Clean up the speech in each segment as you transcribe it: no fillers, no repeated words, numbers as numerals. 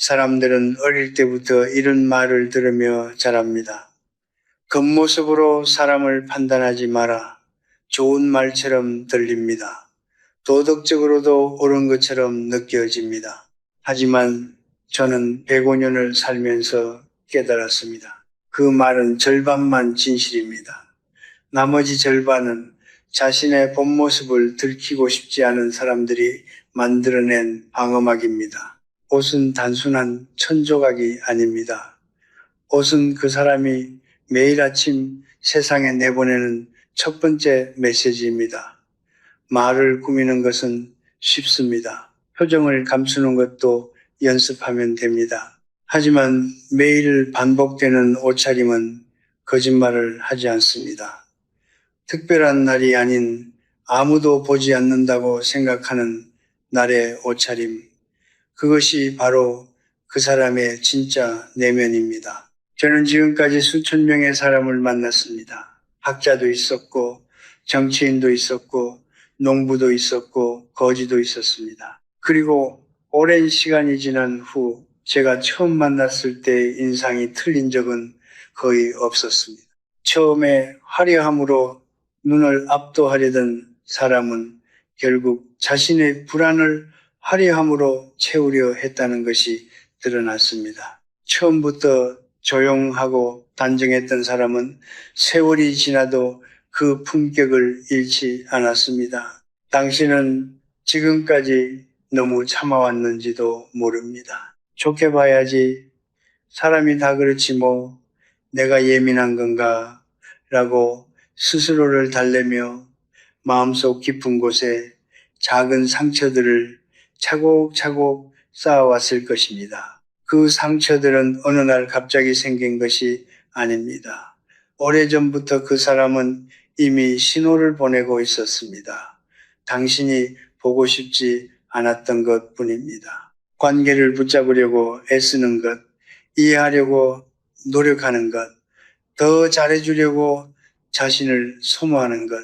사람들은 어릴 때부터 이런 말을 들으며 자랍니다. 겉모습으로 사람을 판단하지 마라. 좋은 말처럼 들립니다. 도덕적으로도 옳은 것처럼 느껴집니다. 하지만 저는 105년을 살면서 깨달았습니다. 그 말은 절반만 진실입니다. 나머지 절반은 자신의 본 모습을 들키고 싶지 않은 사람들이 만들어낸 방어막입니다. 옷은 단순한 천조각이 아닙니다. 옷은 그 사람이 매일 아침 세상에 내보내는 첫 번째 메시지입니다. 말을 꾸미는 것은 쉽습니다. 표정을 감추는 것도 연습하면 됩니다. 하지만 매일 반복되는 옷차림은 거짓말을 하지 않습니다. 특별한 날이 아닌 아무도 보지 않는다고 생각하는 날의 옷차림, 그것이 바로 그 사람의 진짜 내면입니다. 저는 지금까지 수천 명의 사람을 만났습니다. 학자도 있었고, 정치인도 있었고, 농부도 있었고, 거지도 있었습니다. 그리고 오랜 시간이 지난 후 제가 처음 만났을 때의 인상이 틀린 적은 거의 없었습니다. 처음에 화려함으로 눈을 압도하려던 사람은 결국 자신의 불안을 화려함으로 채우려 했다는 것이 드러났습니다. 처음부터 조용하고 단정했던 사람은 세월이 지나도 그 품격을 잃지 않았습니다. 당신은 지금까지 너무 참아왔는지도 모릅니다. 좋게 봐야지, 사람이 다 그렇지 뭐, 내가 예민한 건가 라고 스스로를 달래며 마음속 깊은 곳에 작은 상처들을 차곡차곡 쌓아왔을 것입니다. 그 상처들은 어느 날 갑자기 생긴 것이 아닙니다. 오래전부터 그 사람은 이미 신호를 보내고 있었습니다. 당신이 보고 싶지 않았던 것 뿐입니다. 관계를 붙잡으려고 애쓰는 것, 이해하려고 노력하는 것, 더 잘해주려고 자신을 소모하는 것,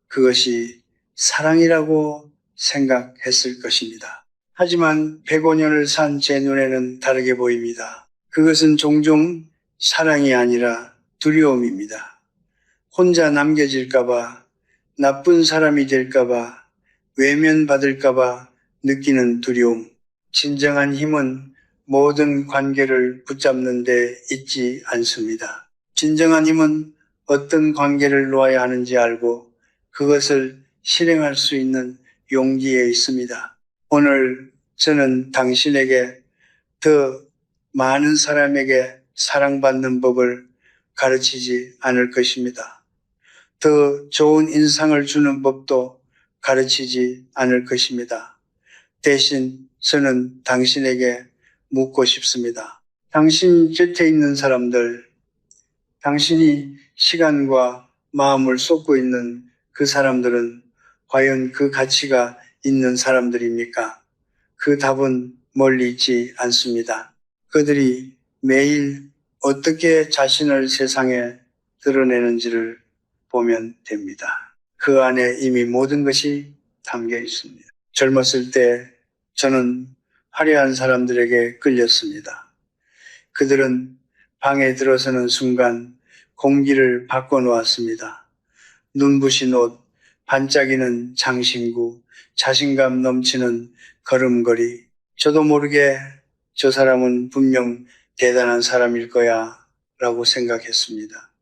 그것이 사랑이라고 생각했을 것입니다. 하지만 105년을 산 제 눈에는 다르게 보입니다. 그것은 종종 사랑이 아니라 두려움입니다. 혼자 남겨질까봐, 나쁜 사람이 될까봐, 외면받을까봐 느끼는 두려움. 진정한 힘은 모든 관계를 붙잡는 데 있지 않습니다. 진정한 힘은 어떤 관계를 놓아야 하는지 알고 그것을 실행할 수 있는 용기에 있습니다. 오늘 저는 당신에게 더 많은 사람에게 사랑받는 법을 가르치지 않을 것입니다. 더 좋은 인상을 주는 법도 가르치지 않을 것입니다. 대신 저는 당신에게 묻고 싶습니다. 당신 곁에 있는 사람들, 당신이 시간과 마음을 쏟고 있는 그 사람들은 과연 그 가치가 있는 사람들입니까? 그 답은 멀리 있지 않습니다. 그들이 매일 어떻게 자신을 세상에 드러내는지를 보면 됩니다. 그 안에 이미 모든 것이 담겨 있습니다. 젊었을 때 저는 화려한 사람들에게 끌렸습니다. 그들은 방에 들어서는 순간 공기를 바꿔놓았습니다. 눈부신 옷, 반짝이는 장신구, 자신감 넘치는 걸음걸이. 저도 모르게 저 사람은 분명 대단한 사람일 거야 라고 생각했습니다.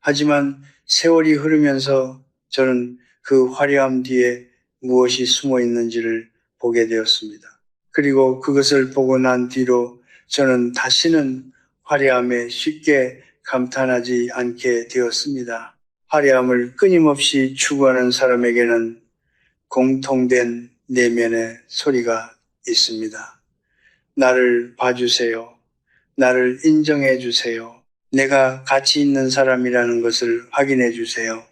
하지만 세월이 흐르면서 저는 그 화려함 뒤에 무엇이 숨어 있는지를 보게 되었습니다. 그리고 그것을 보고 난 뒤로 저는 다시는 화려함에 쉽게 감탄하지 않게 되었습니다. 화려함을 끊임없이 추구하는 사람에게는 공통된 내면의 소리가 있습니다. 나를 봐주세요. 나를 인정해 주세요. 내가 가치 있는 사람이라는 것을 확인해 주세요.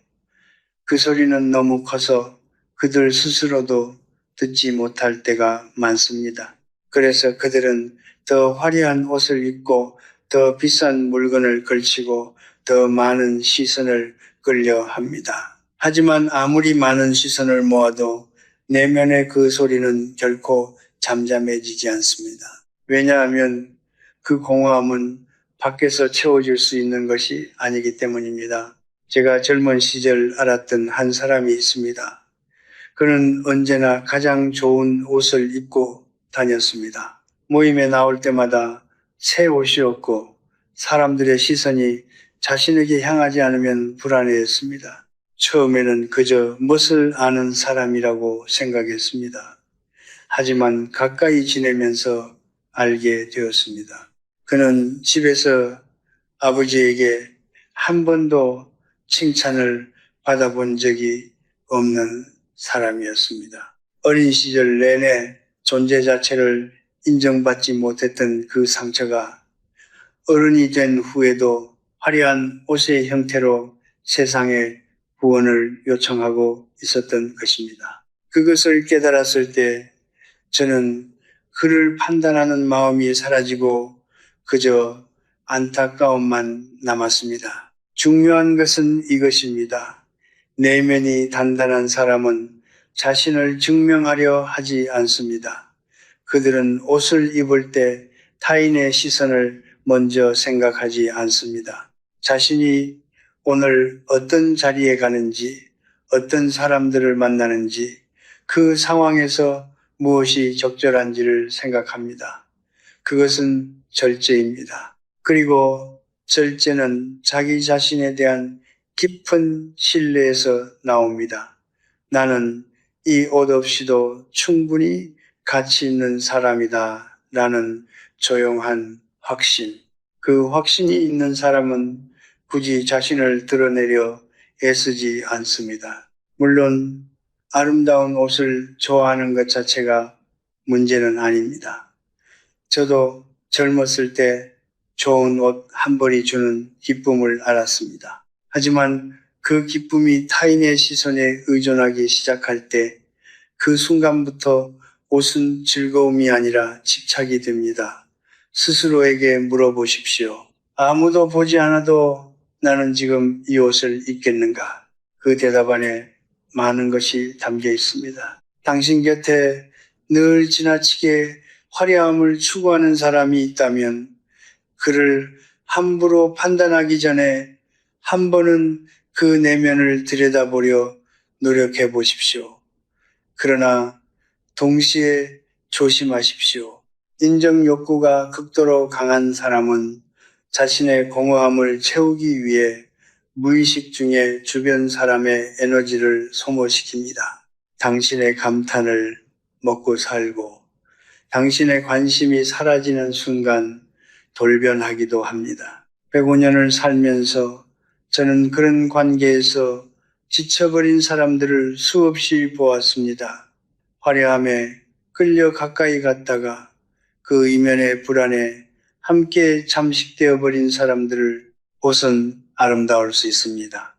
그 소리는 너무 커서 그들 스스로도 듣지 못할 때가 많습니다. 그래서 그들은 더 화려한 옷을 입고 더 비싼 물건을 걸치고 더 많은 시선을 끌려 합니다. 하지만 아무리 많은 시선을 모아도 내면의 그 소리는 결코 잠잠해지지 않습니다. 왜냐하면 그 공허함은 밖에서 채워질 수 있는 것이 아니기 때문입니다. 제가 젊은 시절 알았던 한 사람이 있습니다. 그는 언제나 가장 좋은 옷을 입고 다녔습니다. 모임에 나올 때마다 새 옷이었고 사람들의 시선이 자신에게 향하지 않으면 불안해했습니다. 처음에는 그저 멋을 아는 사람이라고 생각했습니다. 하지만 가까이 지내면서 알게 되었습니다. 그는 집에서 아버지에게 한 번도 칭찬을 받아본 적이 없는 사람이었습니다. 어린 시절 내내 존재 자체를 인정받지 못했던 그 상처가 어른이 된 후에도 화려한 옷의 형태로 세상에 구원을 요청하고 있었던 것입니다. 그것을 깨달았을 때 저는 그를 판단하는 마음이 사라지고 그저 안타까움만 남았습니다. 중요한 것은 이것입니다. 내면이 단단한 사람은 자신을 증명하려 하지 않습니다. 그들은 옷을 입을 때 타인의 시선을 먼저 생각하지 않습니다. 자신이 오늘 어떤 자리에 가는지, 어떤 사람들을 만나는지, 그 상황에서 무엇이 적절한지를 생각합니다. 그것은 절제입니다. 그리고 절제는 자기 자신에 대한 깊은 신뢰에서 나옵니다. 나는 이 옷 없이도 충분히 가치 있는 사람이다 라는 조용한 확신. 그 확신이 있는 사람은 굳이 자신을 드러내려 애쓰지 않습니다. 물론 아름다운 옷을 좋아하는 것 자체가 문제는 아닙니다. 저도 젊었을 때 좋은 옷 한 벌이 주는 기쁨을 알았습니다. 하지만 그 기쁨이 타인의 시선에 의존하기 시작할 때 그 순간부터 옷은 즐거움이 아니라 집착이 됩니다. 스스로에게 물어보십시오. 아무도 보지 않아도 나는 지금 이 옷을 입겠는가? 그 대답 안에 많은 것이 담겨 있습니다. 당신 곁에 늘 지나치게 화려함을 추구하는 사람이 있다면 그를 함부로 판단하기 전에 한 번은 그 내면을 들여다보려 노력해 보십시오. 그러나 동시에 조심하십시오. 인정 욕구가 극도로 강한 사람은 자신의 공허함을 채우기 위해 무의식 중에 주변 사람의 에너지를 소모시킵니다. 당신의 감탄을 먹고 살고 당신의 관심이 사라지는 순간 돌변하기도 합니다. 105년을 살면서 저는 그런 관계에서 지쳐버린 사람들을 수없이 보았습니다. 화려함에 끌려 가까이 갔다가 그 이면의 불안에 함께 잠식되어 버린 사람들을 옷은 아름다울 수 있습니다.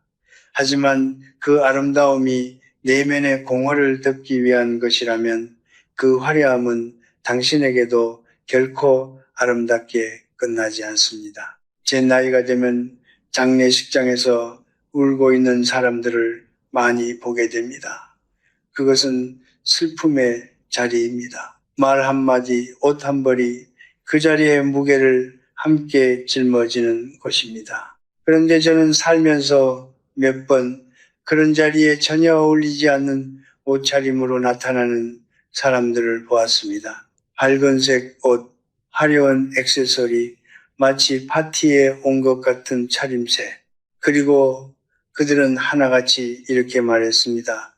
하지만 그 아름다움이 내면의 공허를 덮기 위한 것이라면 그 화려함은 당신에게도 결코 아름답게 끝나지 않습니다. 제 나이가 되면 장례식장에서 울고 있는 사람들을 많이 보게 됩니다. 그것은 슬픔의 자리입니다. 말 한마디, 옷 한 벌이 그 자리의 무게를 함께 짊어지는 곳입니다. 그런데 저는 살면서 몇 번 그런 자리에 전혀 어울리지 않는 옷차림으로 나타나는 사람들을 보았습니다. 밝은색 옷, 화려한 액세서리, 마치 파티에 온 것 같은 차림새. 그리고 그들은 하나같이 이렇게 말했습니다.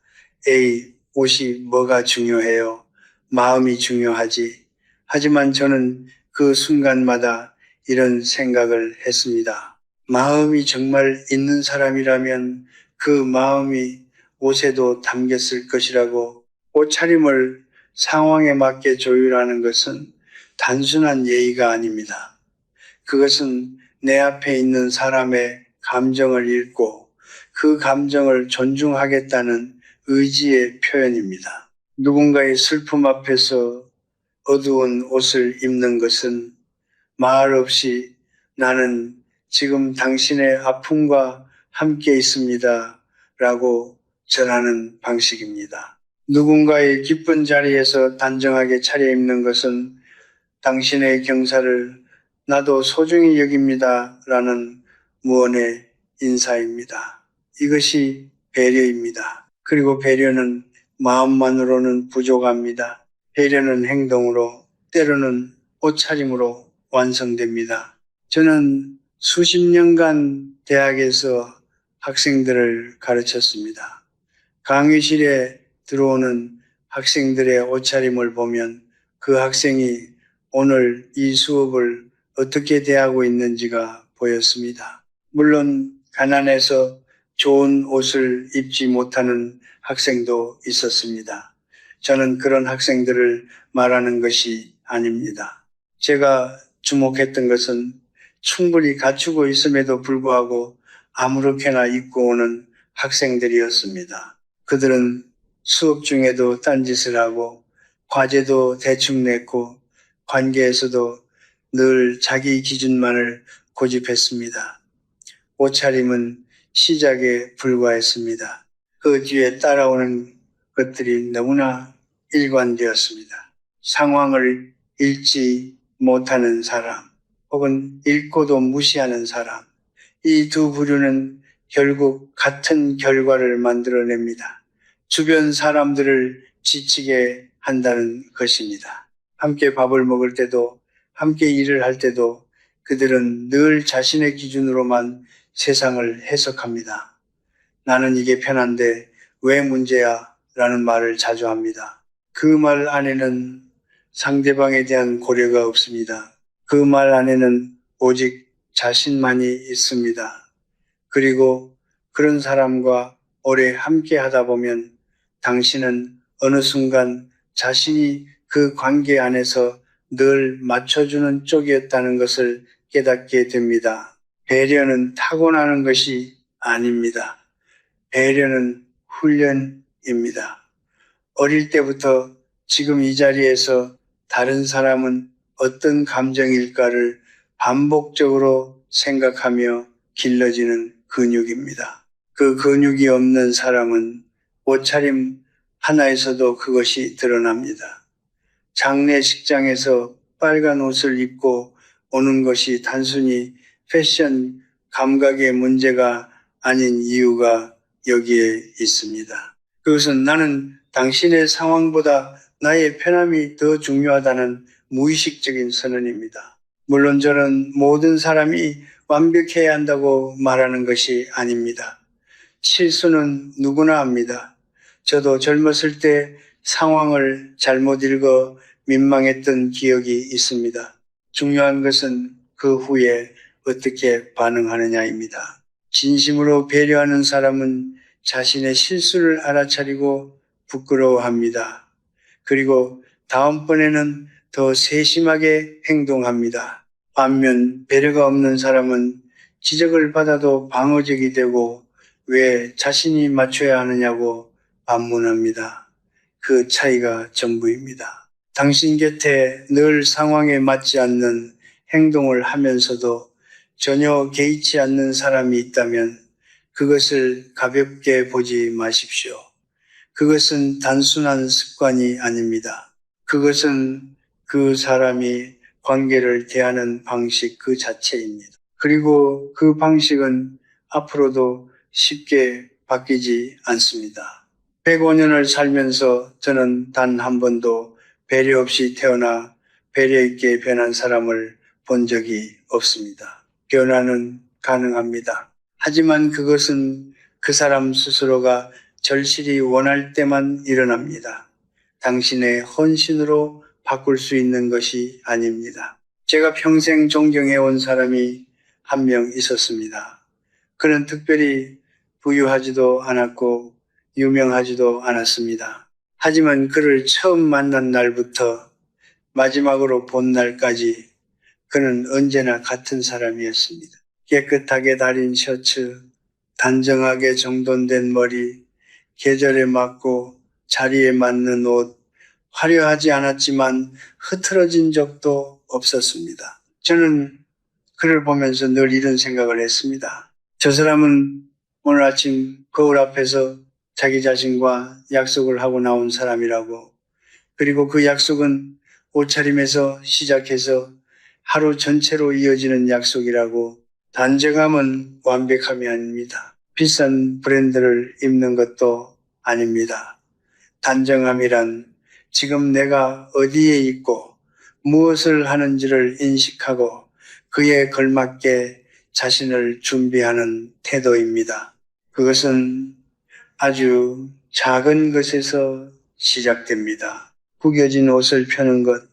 에이, 옷이 뭐가 중요해요? 마음이 중요하지. 하지만 저는 그 순간마다 이런 생각을 했습니다. 마음이 정말 있는 사람이라면 그 마음이 옷에도 담겼을 것이라고. 옷차림을 상황에 맞게 조율하는 것은 단순한 예의가 아닙니다. 그것은 내 앞에 있는 사람의 감정을 읽고 그 감정을 존중하겠다는 의지의 표현입니다. 누군가의 슬픔 앞에서 어두운 옷을 입는 것은 말 없이 나는 지금 당신의 아픔과 함께 있습니다 라고 전하는 방식입니다. 누군가의 기쁜 자리에서 단정하게 차려입는 것은 당신의 경사를 나도 소중히 여깁니다. 라는 무언의 인사입니다. 이것이 배려입니다. 그리고 배려는 마음만으로는 부족합니다. 배려는 행동으로, 때로는 옷차림으로 완성됩니다. 저는 수십 년간 대학에서 학생들을 가르쳤습니다. 강의실에 들어오는 학생들의 옷차림을 보면 그 학생이 오늘 이 수업을 어떻게 대하고 있는지가 보였습니다. 물론 가난해서 좋은 옷을 입지 못하는 학생도 있었습니다. 저는 그런 학생들을 말하는 것이 아닙니다. 제가 주목했던 것은 충분히 갖추고 있음에도 불구하고 아무렇게나 입고 오는 학생들이었습니다. 그들은 수업 중에도 딴짓을 하고 과제도 대충 냈고 관계에서도 늘 자기 기준만을 고집했습니다. 옷차림은 시작에 불과했습니다. 그 뒤에 따라오는 것들이 너무나 일관되었습니다. 상황을 읽지 못하는 사람, 혹은 읽고도 무시하는 사람, 이 두 부류는 결국 같은 결과를 만들어냅니다. 주변 사람들을 지치게 한다는 것입니다. 함께 밥을 먹을 때도, 함께 일을 할 때도 그들은 늘 자신의 기준으로만 세상을 해석합니다. 나는 이게 편한데 왜 문제야? 라는 말을 자주 합니다. 그 말 안에는 상대방에 대한 고려가 없습니다. 그 말 안에는 오직 자신만이 있습니다. 그리고 그런 사람과 오래 함께 하다 보면 당신은 어느 순간 자신이 그 관계 안에서 늘 맞춰주는 쪽이었다는 것을 깨닫게 됩니다. 배려는 타고나는 것이 아닙니다. 배려는 훈련입니다. 어릴 때부터 지금 이 자리에서 다른 사람은 어떤 감정일까를 반복적으로 생각하며 길러지는 근육입니다. 그 근육이 없는 사람은 옷차림 하나에서도 그것이 드러납니다. 장례식장에서 빨간 옷을 입고 오는 것이 단순히 패션 감각의 문제가 아닌 이유가 여기에 있습니다. 그것은 나는 당신의 상황보다 나의 편함이 더 중요하다는 무의식적인 선언입니다. 물론 저는 모든 사람이 완벽해야 한다고 말하는 것이 아닙니다. 실수는 누구나 합니다. 저도 젊었을 때 상황을 잘못 읽어 민망했던 기억이 있습니다. 중요한 것은 그 후에 어떻게 반응하느냐입니다. 진심으로 배려하는 사람은 자신의 실수를 알아차리고 부끄러워합니다. 그리고 다음번에는 더 세심하게 행동합니다. 반면 배려가 없는 사람은 지적을 받아도 방어적이 되고 왜 자신이 맞춰야 하느냐고 반문합니다. 그 차이가 전부입니다. 당신 곁에 늘 상황에 맞지 않는 행동을 하면서도 전혀 개의치 않는 사람이 있다면 그것을 가볍게 보지 마십시오. 그것은 단순한 습관이 아닙니다. 그것은 그 사람이 관계를 대하는 방식 그 자체입니다. 그리고 그 방식은 앞으로도 쉽게 바뀌지 않습니다. 105년을 살면서 저는 단 한 번도 배려 없이 태어나 배려 있게 변한 사람을 본 적이 없습니다. 변화는 가능합니다. 하지만 그것은 그 사람 스스로가 절실히 원할 때만 일어납니다. 당신의 헌신으로 바꿀 수 있는 것이 아닙니다. 제가 평생 존경해온 사람이 한 명 있었습니다. 그는 특별히 부유하지도 않았고 유명하지도 않았습니다. 하지만 그를 처음 만난 날부터 마지막으로 본 날까지 그는 언제나 같은 사람이었습니다. 깨끗하게 다린 셔츠, 단정하게 정돈된 머리, 계절에 맞고 자리에 맞는 옷, 화려하지 않았지만 흐트러진 적도 없었습니다. 저는 그를 보면서 늘 이런 생각을 했습니다. 저 사람은 오늘 아침 거울 앞에서 자기 자신과 약속을 하고 나온 사람이라고, 그리고 그 약속은 옷차림에서 시작해서 하루 전체로 이어지는 약속이라고 단정함은 완벽함이 아닙니다. 비싼 브랜드를 입는 것도 아닙니다. 단정함이란 지금 내가 어디에 있고 무엇을 하는지를 인식하고 그에 걸맞게 자신을 준비하는 태도입니다. 그것은 아주 작은 것에서 시작됩니다. 구겨진 옷을 펴는 것,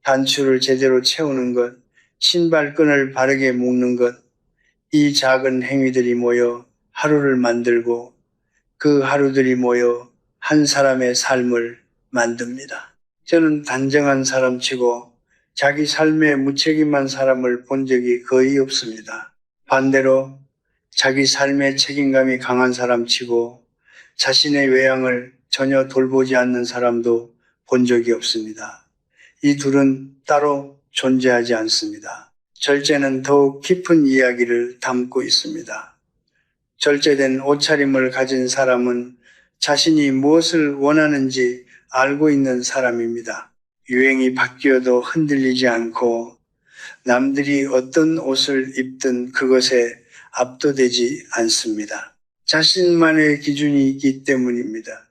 단추를 제대로 채우는 것, 신발끈을 바르게 묶는 것, 이 작은 행위들이 모여 하루를 만들고 그 하루들이 모여 한 사람의 삶을 만듭니다. 저는 단정한 사람치고 자기 삶에 무책임한 사람을 본 적이 거의 없습니다. 반대로 자기 삶의 책임감이 강한 사람치고 자신의 외양을 전혀 돌보지 않는 사람도 본 적이 없습니다. 이 둘은 따로 존재하지 않습니다. 절제는 더욱 깊은 이야기를 담고 있습니다. 절제된 옷차림을 가진 사람은 자신이 무엇을 원하는지 알고 있는 사람입니다. 유행이 바뀌어도 흔들리지 않고 남들이 어떤 옷을 입든 그것에 압도되지 않습니다. 자신만의 기준이 있기 때문입니다.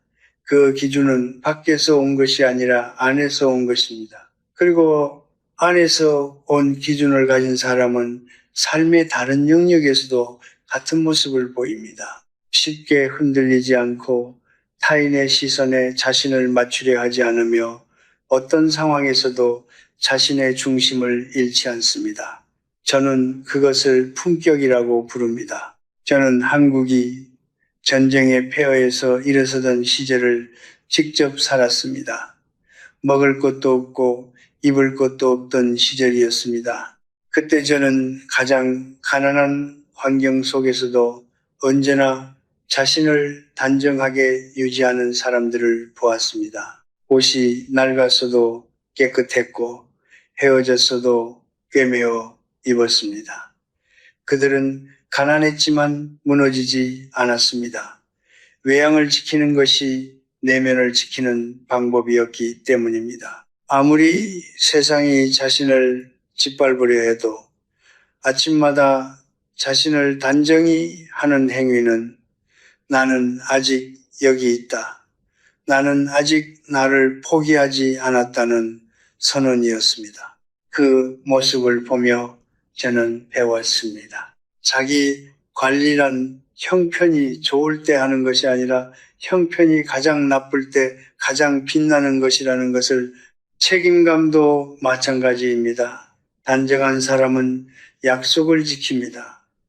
그 기준은 밖에서 온 것이 아니라 안에서 온 것입니다. 그리고 안에서 온 기준을 가진 사람은 삶의 다른 영역에서도 같은 모습을 보입니다. 쉽게 흔들리지 않고 타인의 시선에 자신을 맞추려 하지 않으며 어떤 상황에서도 자신의 중심을 잃지 않습니다. 저는 그것을 품격이라고 부릅니다. 저는 한국이 전쟁의 폐허에서 일어서던 시절을 직접 살았습니다. 먹을 것도 없고 입을 것도 없던 시절이었습니다. 그때 저는 가장 가난한 환경 속에서도 언제나 자신을 단정하게 유지하는 사람들을 보았습니다. 옷이 낡았어도 깨끗했고 헤어졌어도 꿰매어 입었습니다. 그들은 가난했지만 무너지지 않았습니다. 외양을 지키는 것이 내면을 지키는 방법이었기 때문입니다. 아무리 세상이 자신을 짓밟으려 해도 아침마다 자신을 단정히 하는 행위는 나는 아직 여기 있다. 나는 아직 나를 포기하지 않았다는 선언이었습니다. 그 모습을 보며 저는 배웠습니다. 자기 관리란 형편이 좋을 때 하는 것이 아니라 형편이 가장 나쁠 때 가장 빛나는 것이라는 것을 책임감도 마찬가지입니다. 단정한 사람은 약속을 지킵니다.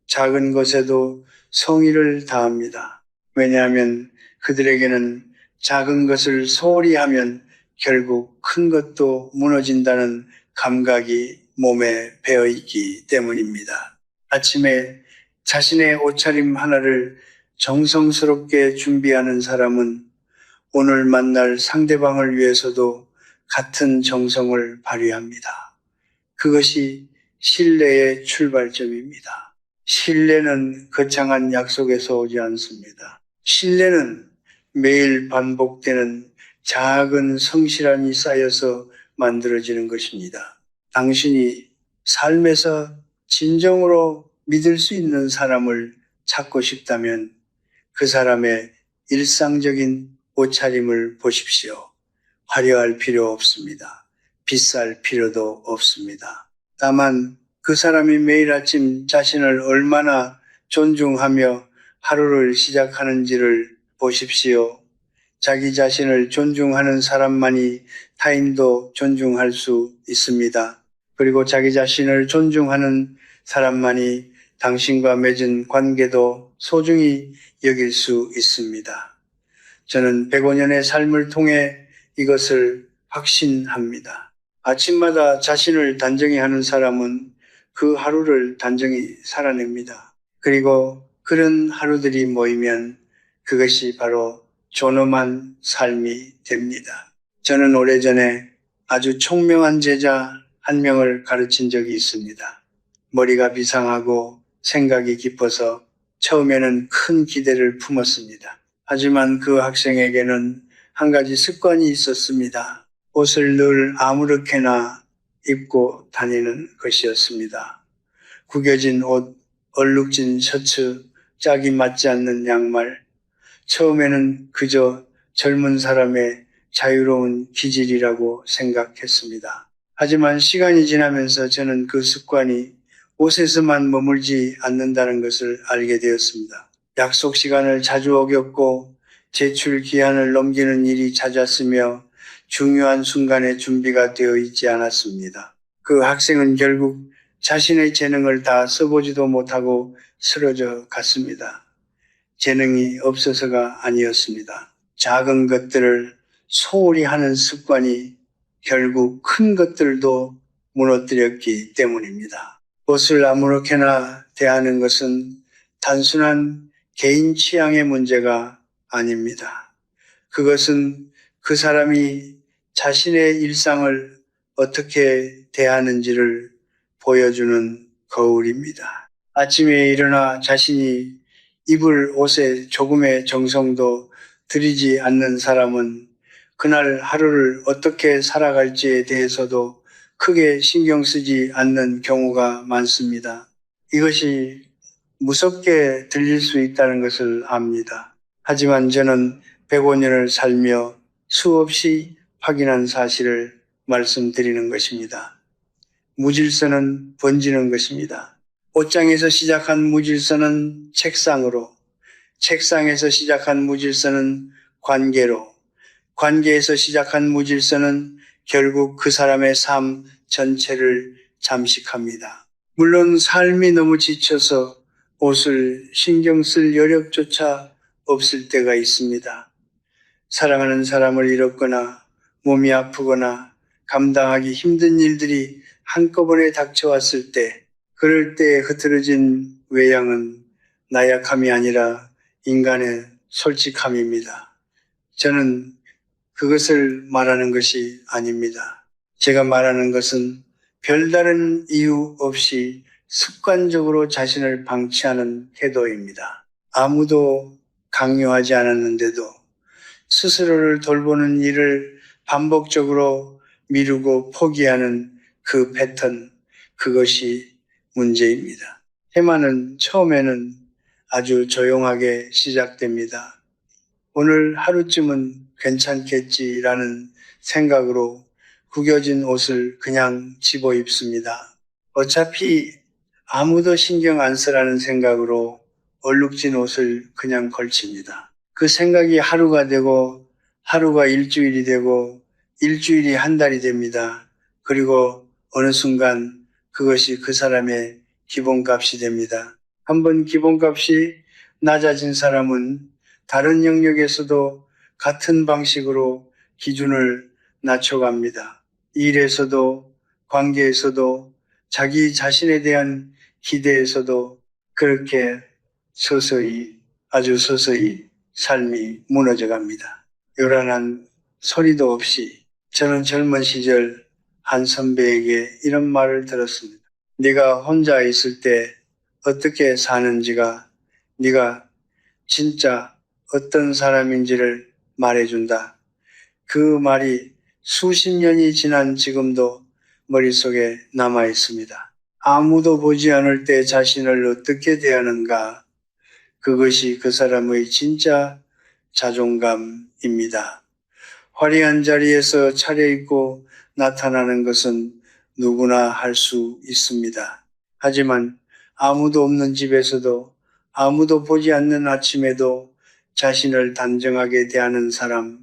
작은 것에도 성의를 다합니다. 왜냐하면 그들에게는 작은 것을 소홀히 하면 결국 큰 것도 무너진다는 감각이 몸에 배어 있기 때문입니다. 아침에 자신의 옷차림 하나를 정성스럽게 준비하는 사람은 오늘 만날 상대방을 위해서도 같은 정성을 발휘합니다. 그것이 신뢰의 출발점입니다. 신뢰는 거창한 약속에서 오지 않습니다. 신뢰는 매일 반복되는 작은 성실함이 쌓여서 만들어지는 것입니다. 당신이 삶에서 진정으로 믿을 수 있는 사람을 찾고 싶다면 그 사람의 일상적인 옷차림을 보십시오. 화려할 필요 없습니다. 비쌀 필요도 없습니다. 다만 그 사람이 매일 아침 자신을 얼마나 존중하며 하루를 시작하는지를 보십시오. 자기 자신을 존중하는 사람만이 타인도 존중할 수 있습니다. 그리고 자기 자신을 존중하는 사람만이 당신과 맺은 관계도 소중히 여길 수 있습니다. 저는 105년의 삶을 통해 이것을 확신합니다. 아침마다 자신을 단정히 하는 사람은 그 하루를 단정히 살아냅니다. 그리고 그런 하루들이 모이면 그것이 바로 존엄한 삶이 됩니다. 저는 오래전에 아주 총명한 제자 한 명을 가르친 적이 있습니다. 머리가 비상하고 생각이 깊어서 처음에는 큰 기대를 품었습니다. 하지만 그 학생에게는 한 가지 습관이 있었습니다. 옷을 늘 아무렇게나 입고 다니는 것이었습니다. 구겨진 옷, 얼룩진 셔츠, 짝이 맞지 않는 양말. 처음에는 그저 젊은 사람의 자유로운 기질이라고 생각했습니다. 하지만 시간이 지나면서 저는 그 습관이 옷에서만 머물지 않는다는 것을 알게 되었습니다. 약속 시간을 자주 어겼고 제출 기한을 넘기는 일이 잦았으며 중요한 순간에 준비가 되어 있지 않았습니다. 그 학생은 결국 자신의 재능을 다 써보지도 못하고 쓰러져 갔습니다. 재능이 없어서가 아니었습니다. 작은 것들을 소홀히 하는 습관이 결국 큰 것들도 무너뜨렸기 때문입니다. 옷을 아무렇게나 대하는 것은 단순한 개인 취향의 문제가 아닙니다. 그것은 그 사람이 자신의 일상을 어떻게 대하는지를 보여주는 거울입니다. 아침에 일어나 자신이 입을 옷에 조금의 정성도 들이지 않는 사람은 그날 하루를 어떻게 살아갈지에 대해서도 크게 신경 쓰지 않는 경우가 많습니다. 이것이 무섭게 들릴 수 있다는 것을 압니다. 하지만 저는 105년을 살며 수없이 확인한 사실을 말씀드리는 것입니다. 무질서는 번지는 것입니다. 옷장에서 시작한 무질서는 책상으로, 책상에서 시작한 무질서는 관계로, 관계에서 시작한 무질서는 결국 그 사람의 삶 전체를 잠식합니다. 물론 삶이 너무 지쳐서 옷을 신경 쓸 여력조차 없을 때가 있습니다. 사랑하는 사람을 잃었거나 몸이 아프거나 감당하기 힘든 일들이 한꺼번에 닥쳐왔을 때, 그럴 때 흐트러진 외양은 나약함이 아니라 인간의 솔직함입니다. 저는 그것을 말하는 것이 아닙니다. 제가 말하는 것은 별다른 이유 없이 습관적으로 자신을 방치하는 태도입니다. 아무도 강요하지 않았는데도 스스로를 돌보는 일을 반복적으로 미루고 포기하는 그 패턴, 그것이 문제입니다. 테마는 처음에는 아주 조용하게 시작됩니다. 오늘 하루쯤은 괜찮겠지라는 생각으로 구겨진 옷을 그냥 집어 입습니다. 어차피 아무도 신경 안 쓰라는 생각으로 얼룩진 옷을 그냥 걸칩니다. 그 생각이 하루가 되고 하루가 일주일이 되고 일주일이 한 달이 됩니다. 그리고 어느 순간 그것이 그 사람의 기본값이 됩니다. 한번 기본값이 낮아진 사람은 다른 영역에서도 같은 방식으로 기준을 낮춰갑니다. 일에서도 관계에서도 자기 자신에 대한 기대에서도 그렇게 서서히, 아주 서서히 삶이 무너져 갑니다. 요란한 소리도 없이 저는 젊은 시절 한 선배에게 이런 말을 들었습니다. 네가 혼자 있을 때 어떻게 사는지가 네가 진짜 어떤 사람인지를 말해준다. 그 말이 수십 년이 지난 지금도 머릿속에 남아 있습니다. 아무도 보지 않을 때 자신을 어떻게 대하는가? 그것이 그 사람의 진짜 자존감입니다. 화려한 자리에서 차려입고 나타나는 것은 누구나 할 수 있습니다. 하지만 아무도 없는 집에서도 아무도 보지 않는 아침에도 자신을 단정하게 대하는 사람,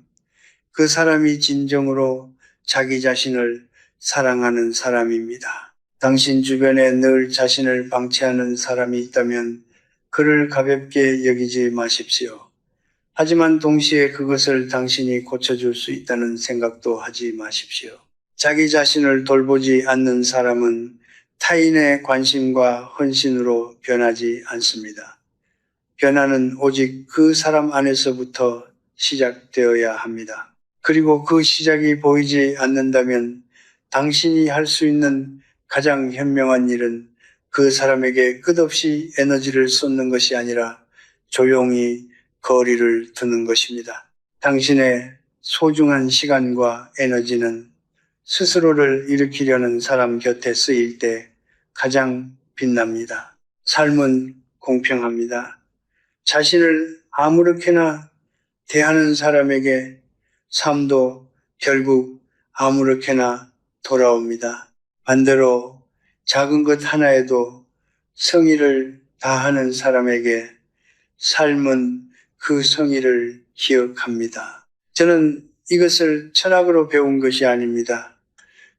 그 사람이 진정으로 자기 자신을 사랑하는 사람입니다. 당신 주변에 늘 자신을 방치하는 사람이 있다면 그를 가볍게 여기지 마십시오. 하지만 동시에 그것을 당신이 고쳐줄 수 있다는 생각도 하지 마십시오. 자기 자신을 돌보지 않는 사람은 타인의 관심과 헌신으로 변하지 않습니다. 변화는 오직 그 사람 안에서부터 시작되어야 합니다. 그리고 그 시작이 보이지 않는다면 당신이 할 수 있는 가장 현명한 일은 그 사람에게 끝없이 에너지를 쏟는 것이 아니라 조용히 거리를 두는 것입니다. 당신의 소중한 시간과 에너지는 스스로를 일으키려는 사람 곁에 쓰일 때 가장 빛납니다. 삶은 공평합니다. 자신을 아무렇게나 대하는 사람에게 삶도 결국 아무렇게나 돌아옵니다. 반대로 작은 것 하나에도 성의를 다하는 사람에게 삶은 그 성의를 기억합니다. 저는 이것을 철학으로 배운 것이 아닙니다.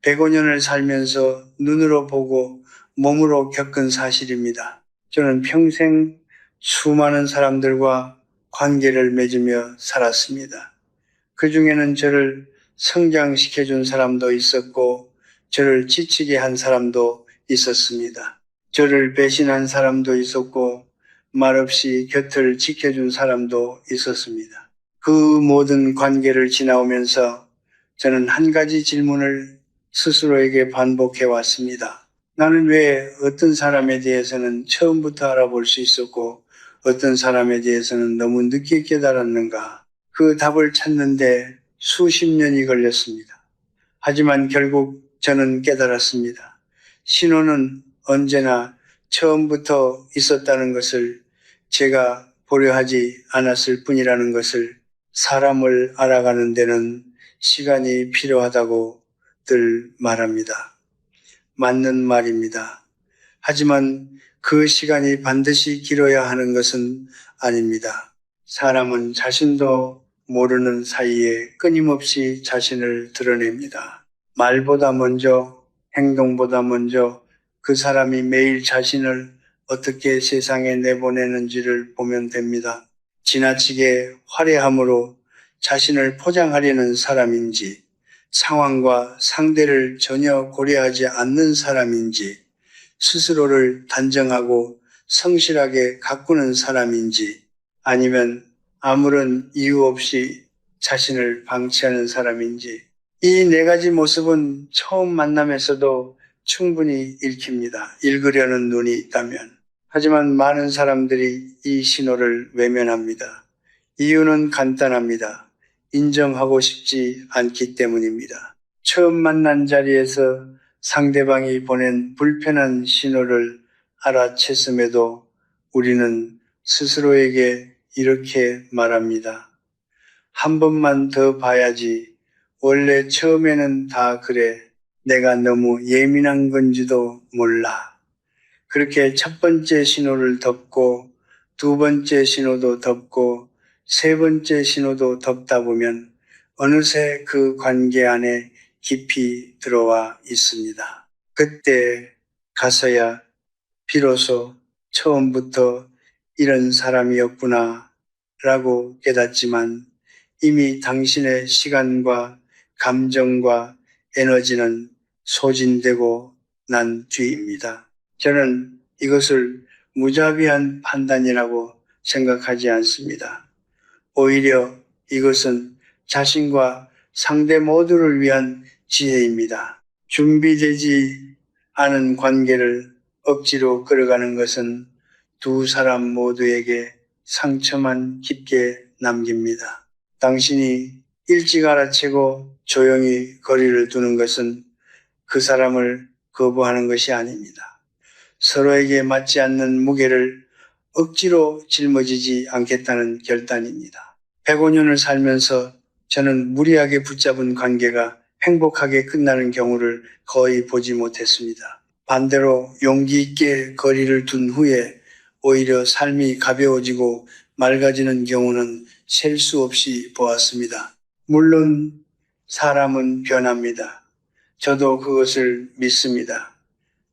105년을 살면서 눈으로 보고 몸으로 겪은 사실입니다. 저는 평생 수많은 사람들과 관계를 맺으며 살았습니다. 그 중에는 저를 성장시켜준 사람도 있었고, 저를 지치게 한 사람도 있었습니다. 저를 배신한 사람도 있었고, 말없이 곁을 지켜준 사람도 있었습니다. 그 모든 관계를 지나오면서 저는 한 가지 질문을 스스로에게 반복해 왔습니다. 나는 왜 어떤 사람에 대해서는 처음부터 알아볼 수 있었고 어떤 사람에 대해서는 너무 늦게 깨달았는가? 그 답을 찾는데 수십 년이 걸렸습니다. 하지만 결국 저는 깨달았습니다. 신호는 언제나 처음부터 있었다는 것을 제가 보려 하지 않았을 뿐이라는 것을, 사람을 알아가는 데는 시간이 필요하다고 늘 말합니다. 맞는 말입니다. 하지만 그 시간이 반드시 길어야 하는 것은 아닙니다. 사람은 자신도 모르는 사이에 끊임없이 자신을 드러냅니다. 말보다 먼저, 행동보다 먼저 그 사람이 매일 자신을 어떻게 세상에 내보내는지를 보면 됩니다. 지나치게 화려함으로 자신을 포장하려는 사람인지, 상황과 상대를 전혀 고려하지 않는 사람인지, 스스로를 단정하고 성실하게 가꾸는 사람인지, 아니면 아무런 이유 없이 자신을 방치하는 사람인지, 이 네 가지 모습은 처음 만남에서도 충분히 읽힙니다. 읽으려는 눈이 있다면. 하지만 많은 사람들이 이 신호를 외면합니다. 이유는 간단합니다. 인정하고 싶지 않기 때문입니다. 처음 만난 자리에서 상대방이 보낸 불편한 신호를 알아챘음에도 우리는 스스로에게 이렇게 말합니다. 한 번만 더 봐야지. 원래 처음에는 다 그래. 내가 너무 예민한 건지도 몰라. 그렇게 첫 번째 신호를 덮고 두 번째 신호도 덮고 세 번째 신호도 덮다 보면 어느새 그 관계 안에 깊이 들어와 있습니다. 그때 가서야 비로소 처음부터 이런 사람이었구나 라고 깨닫지만 이미 당신의 시간과 감정과 에너지는 소진되고 난 뒤입니다. 저는 이것을 무자비한 판단이라고 생각하지 않습니다. 오히려 이것은 자신과 상대 모두를 위한 지혜입니다. 준비되지 않은 관계를 억지로 끌어가는 것은 두 사람 모두에게 상처만 깊게 남깁니다. 당신이 일찍 알아채고 조용히 거리를 두는 것은 그 사람을 거부하는 것이 아닙니다. 서로에게 맞지 않는 무게를 억지로 짊어지지 않겠다는 결단입니다. 105년을 살면서 저는 무리하게 붙잡은 관계가 행복하게 끝나는 경우를 거의 보지 못했습니다. 반대로 용기 있게 거리를 둔 후에 오히려 삶이 가벼워지고 맑아지는 경우는 셀 수 없이 보았습니다. 물론 사람은 변합니다. 저도 그것을 믿습니다.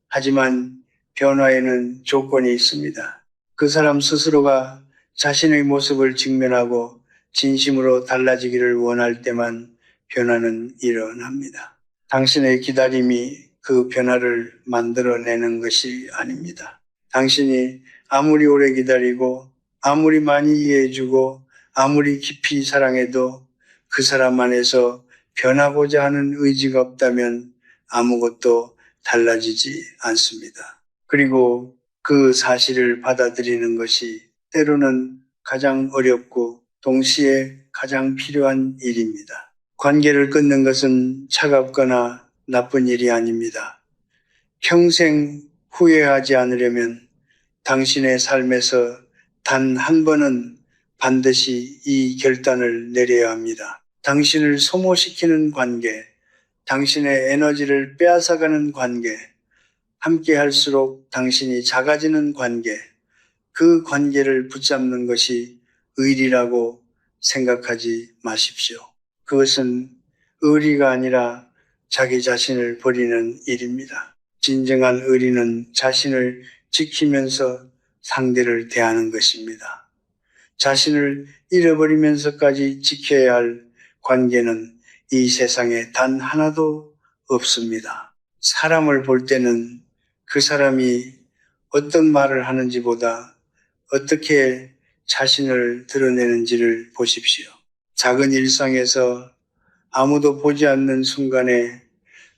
하지만 변화에는 조건이 있습니다. 그 사람 스스로가 자신의 모습을 직면하고 진심으로 달라지기를 원할 때만 변화는 일어납니다. 당신의 기다림이 그 변화를 만들어내는 것이 아닙니다. 당신이 아무리 오래 기다리고 아무리 많이 이해해주고 아무리 깊이 사랑해도 그 사람 안에서 변하고자 하는 의지가 없다면 아무것도 달라지지 않습니다. 그리고 그 사실을 받아들이는 것이 때로는 가장 어렵고 동시에 가장 필요한 일입니다. 관계를 끊는 것은 차갑거나 나쁜 일이 아닙니다. 평생 후회하지 않으려면 당신의 삶에서 단 한 번은 반드시 이 결단을 내려야 합니다. 당신을 소모시키는 관계, 당신의 에너지를 빼앗아가는 관계, 함께 할수록 당신이 작아지는 관계, 그 관계를 붙잡는 것이 의리라고 생각하지 마십시오. 그것은 의리가 아니라 자기 자신을 버리는 일입니다. 진정한 의리는 자신을 지키면서 상대를 대하는 것입니다. 자신을 잃어버리면서까지 지켜야 할 관계는 이 세상에 단 하나도 없습니다. 사람을 볼 때는 그 사람이 어떤 말을 하는지보다 어떻게 자신을 드러내는지를 보십시오. 작은 일상에서 아무도 보지 않는 순간에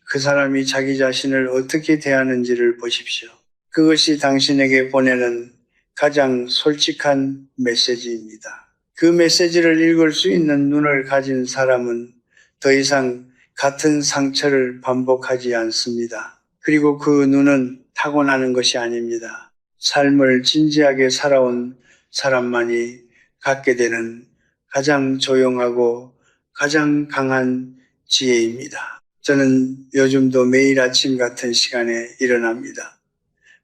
그 사람이 자기 자신을 어떻게 대하는지를 보십시오. 그것이 당신에게 보내는 가장 솔직한 메시지입니다. 그 메시지를 읽을 수 있는 눈을 가진 사람은 더 이상 같은 상처를 반복하지 않습니다. 그리고 그 눈은 타고나는 것이 아닙니다. 삶을 진지하게 살아온 사람만이 갖게 되는 가장 조용하고 가장 강한 지혜입니다. 저는 요즘도 매일 아침 같은 시간에 일어납니다.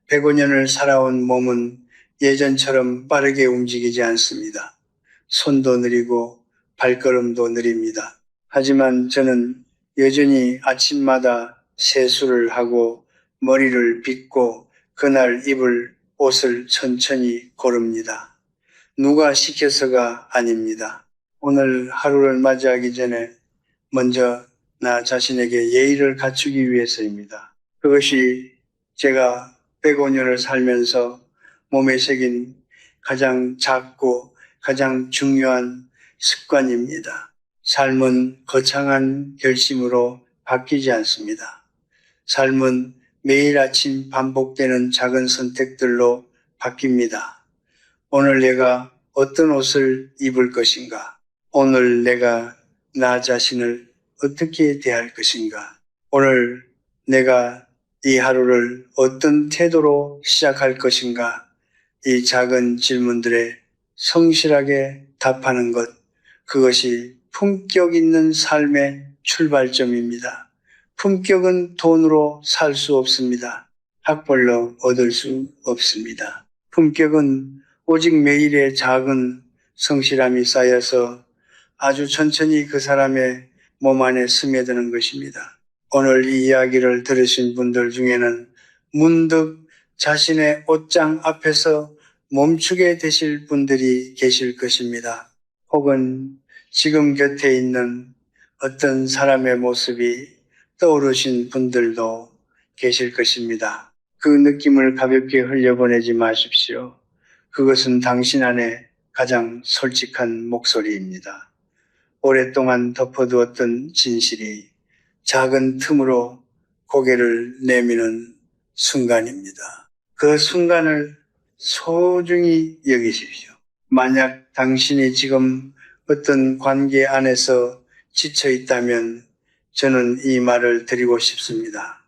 105년을 살아온 몸은 예전처럼 빠르게 움직이지 않습니다. 손도 느리고 발걸음도 느립니다. 하지만 저는 여전히 아침마다 세수를 하고 머리를 빗고 그날 입을 옷을 천천히 고릅니다. 누가 시켜서가 아닙니다. 오늘 하루를 맞이하기 전에 먼저 나 자신에게 예의를 갖추기 위해서입니다. 그것이 제가 105년을 살면서 몸에 새긴 가장 작고 가장 중요한 습관입니다. 삶은 거창한 결심으로 바뀌지 않습니다. 삶은 매일 아침 반복되는 작은 선택들로 바뀝니다. 오늘 내가 어떤 옷을 입을 것인가? 오늘 내가 나 자신을 어떻게 대할 것인가? 오늘 내가 이 하루를 어떤 태도로 시작할 것인가? 이 작은 질문들에 성실하게 답하는 것, 그것이 품격 있는 삶의 출발점입니다. 품격은 돈으로 살 수 없습니다. 학벌로 얻을 수 없습니다. 품격은 오직 매일의 작은 성실함이 쌓여서 아주 천천히 그 사람의 몸 안에 스며드는 것입니다. 오늘 이 이야기를 들으신 분들 중에는 문득 자신의 옷장 앞에서 멈추게 되실 분들이 계실 것입니다. 혹은 지금 곁에 있는 어떤 사람의 모습이 떠오르신 분들도 계실 것입니다. 그 느낌을 가볍게 흘려보내지 마십시오. 그것은 당신 안에 가장 솔직한 목소리입니다. 오랫동안 덮어두었던 진실이 작은 틈으로 고개를 내미는 순간입니다. 그 순간을 소중히 여기십시오. 만약 당신이 지금 어떤 관계 안에서 지쳐 있다면 저는 이 말을 드리고 싶습니다.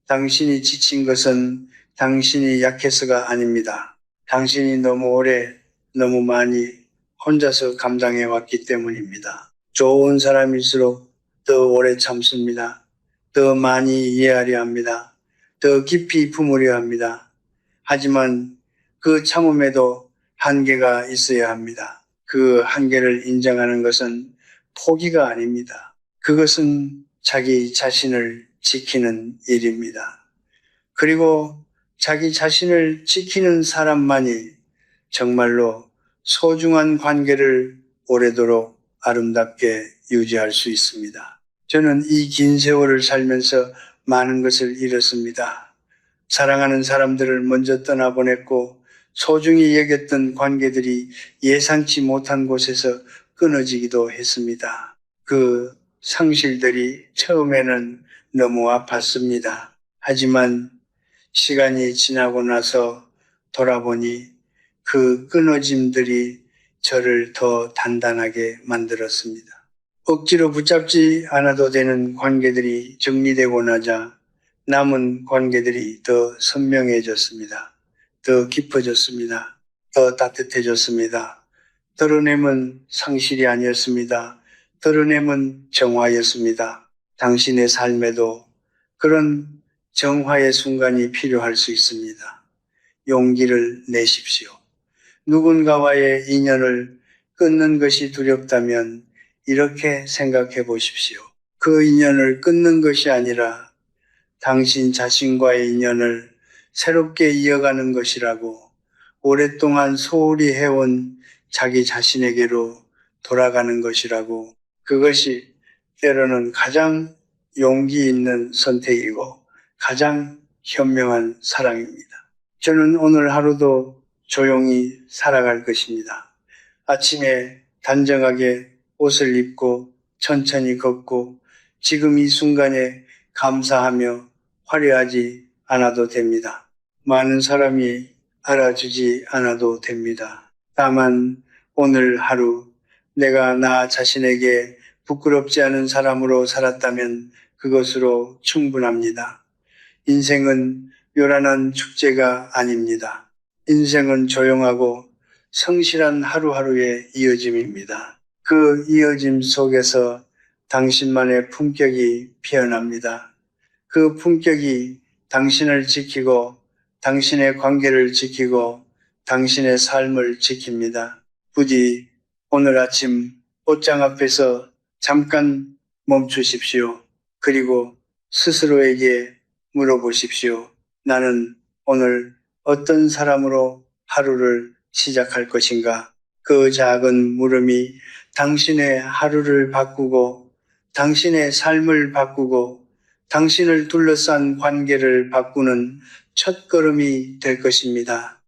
당신이 지친 것은 당신이 약해서가 아닙니다. 당신이 너무 오래, 너무 많이 혼자서 감당해 왔기 때문입니다. 좋은 사람일수록 더 오래 참습니다. 더 많이 이해하려 합니다. 더 깊이 품으려 합니다. 하지만 그 참음에도 한계가 있어야 합니다. 그 한계를 인정하는 것은 포기가 아닙니다. 그것은 자기 자신을 지키는 일입니다. 그리고 자기 자신을 지키는 사람만이 정말로 소중한 관계를 오래도록 아름답게 유지할 수 있습니다. 저는 이 긴 세월을 살면서 많은 것을 잃었습니다. 사랑하는 사람들을 먼저 떠나보냈고 소중히 여겼던 관계들이 예상치 못한 곳에서 끊어지기도 했습니다. 그 상실들이 처음에는 너무 아팠습니다. 하지만 시간이 지나고 나서 돌아보니 그 끊어짐들이 저를 더 단단하게 만들었습니다. 억지로 붙잡지 않아도 되는 관계들이 정리되고 나자 남은 관계들이 더 선명해졌습니다. 더 깊어졌습니다. 더 따뜻해졌습니다. 드러냄은 상실이 아니었습니다. 드러냄은 정화였습니다. 당신의 삶에도 그런 정화의 순간이 필요할 수 있습니다. 용기를 내십시오. 누군가와의 인연을 끊는 것이 두렵다면 이렇게 생각해 보십시오. 그 인연을 끊는 것이 아니라 당신 자신과의 인연을 새롭게 이어가는 것이라고, 오랫동안 소홀히 해온 자기 자신에게로 돌아가는 것이라고, 그것이 때로는 가장 용기 있는 선택이고 가장 현명한 사랑입니다. 저는 오늘 하루도 조용히 살아갈 것입니다. 아침에 단정하게 옷을 입고 천천히 걷고 지금 이 순간에 감사하며 화려하지 않아도 됩니다. 많은 사람이 알아주지 않아도 됩니다. 다만 오늘 하루 내가 나 자신에게 부끄럽지 않은 사람으로 살았다면 그것으로 충분합니다. 인생은 요란한 축제가 아닙니다. 인생은 조용하고 성실한 하루하루의 이어짐입니다. 그 이어짐 속에서 당신만의 품격이 피어납니다. 그 품격이 당신을 지키고 당신의 관계를 지키고 당신의 삶을 지킵니다. 부디 오늘 아침 옷장 앞에서 잠깐 멈추십시오. 그리고 스스로에게 물어보십시오. 나는 오늘 어떤 사람으로 하루를 시작할 것인가? 그 작은 물음이 당신의 하루를 바꾸고 당신의 삶을 바꾸고 당신을 둘러싼 관계를 바꾸는 첫걸음이 될 것입니다.